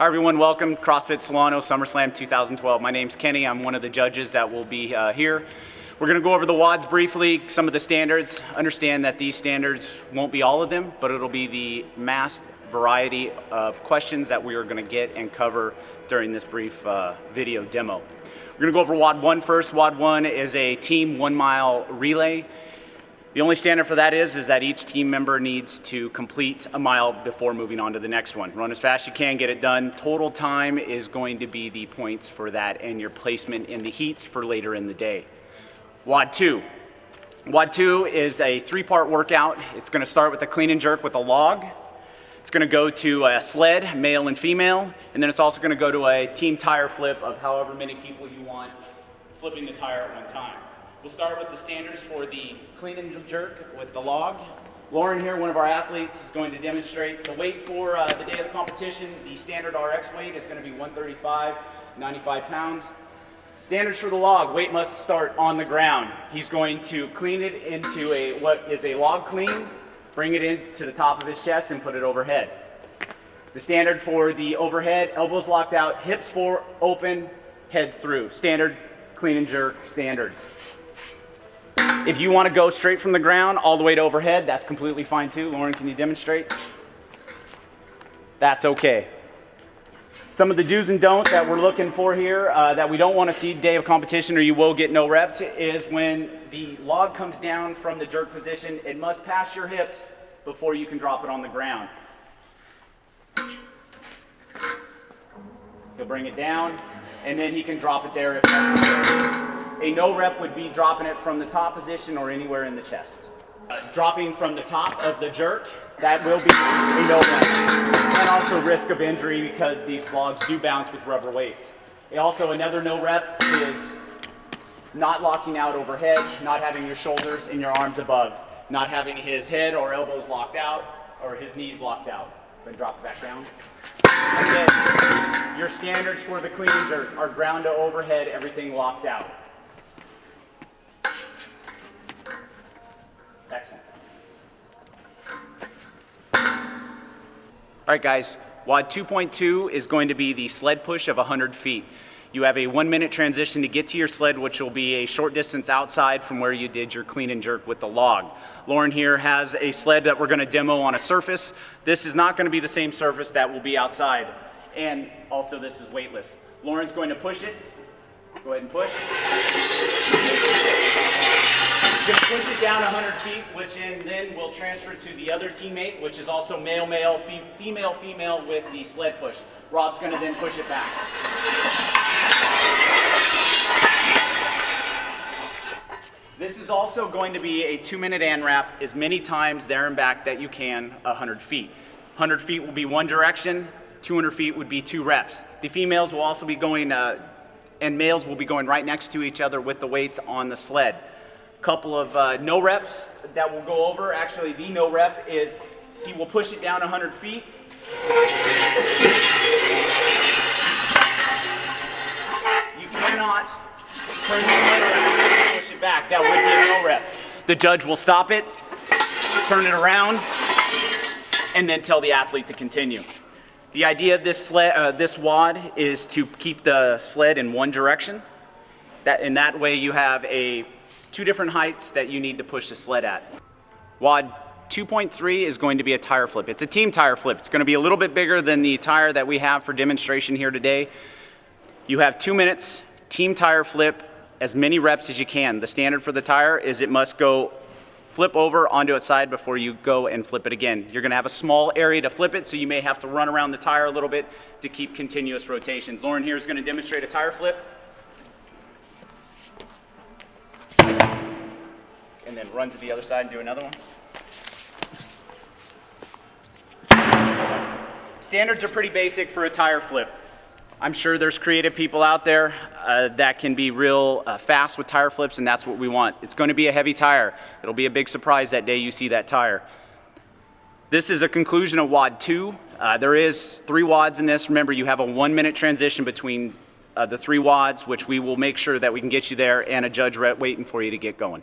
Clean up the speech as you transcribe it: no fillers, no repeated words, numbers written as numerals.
everyone, welcome CrossFit Solano SummerSlam 2012. My name's Kenny. I'm one of the judges that will be here. We're going to go over the WODs briefly, some of the standards. Understand that these standards won't be all of them, but it'll be the massed variety of questions that we are going to get and cover during this brief video demo. We're going to go over WOD 1 first. WOD 1 is a team 1 mile relay. The only standard for that is that each team member needs to complete a mile before moving on to the next one. Run as fast as you can, get it done. Total time is going to be the points for that and your placement in the heats for later in the day. WOD 2. WOD 2 is a 3-part workout. It's going to start with a clean and jerk with a log. It's going to go to a sled, male and female, and then it's also going to go to a team tire flip of however many people you want flipping the tire at one time. We'll start with the standards for the clean and jerk with the log. Lauren here, one of our athletes, is going to demonstrate the weight for the day of the competition. The standard RX weight is going to be 135, 95 pounds. Standards for the log, weight must start on the ground. He's going to clean it into what is a log clean, bring it into the top of his chest and put it overhead. The standard for the overhead, elbows locked out, hips open, head through. Standard clean and jerk standards. If you want to go straight from the ground all the way to overhead, that's completely fine too. Lauren, can you demonstrate? That's okay. Some of the do's and don'ts that we're looking for here that we don't want to see day of competition or you will get no reps is when the log comes down from the jerk position, it must pass your hips before you can drop it on the ground. He'll bring it down and then he can drop it there if necessary. A no rep would be dropping it from the top position or anywhere in the chest. Dropping from the top of the jerk, that will be a no rep. And also risk of injury because these logs do bounce with rubber weights. Also, another no rep is not locking out overhead, not having your shoulders and your arms above, not having his head or elbows locked out or his knees locked out. Then drop it back down. Again, your standards for the clean and jerk are ground to overhead, everything locked out. Excellent. All right, guys, WOD 2.2 is going to be the sled push of 100 feet. You have a 1-minute transition to get to your sled, which will be a short distance outside from where you did your clean and jerk with the log. Lauren here has a sled that we're going to demo on a surface. This is not going to be the same surface that will be outside. And also this is weightless. Lauren's going to push it. Go ahead and push. You're going to push it down 100 feet, which then will transfer to the other teammate, which is also male-male, female-female with the sled push. Rob's going to then push it back. This is also going to be a 2-minute ANRAP as many times there and back that you can 100 feet. 100 feet will be one direction, 200 feet would be 2 reps. The females will also be going, and males will be going right next to each other with the weights on the sled. Couple of no reps that we'll go over. Actually, the no rep is he will push it down 100 feet. You cannot turn the sled around and push it back. That would be a no rep. The judge will stop it, turn it around, and then tell the athlete to continue. The idea of this WOD is to keep the sled in one direction. In that way you have 2 different heights that you need to push the sled at. WOD 2.3 is going to be a tire flip. It's a team tire flip. It's going to be a little bit bigger than the tire that we have for demonstration here today. You have 2 minutes, team tire flip, as many reps as you can. The standard for the tire is it must go flip over onto its side before you go and flip it again. You're going to have a small area to flip it, so you may have to run around the tire a little bit to keep continuous rotations. Lauren here is going to demonstrate a tire flip. And then run to the other side and do another one. Standards are pretty basic for a tire flip. I'm sure there's creative people out there that can be real fast with tire flips, and that's what we want. It's going to be a heavy tire. It'll be a big surprise that day you see that tire. This is a conclusion of WOD 2. There is 3 WODs in this. Remember, you have a 1-minute transition between the 3 WODs, which we will make sure that we can get you there, and a judge waiting for you to get going.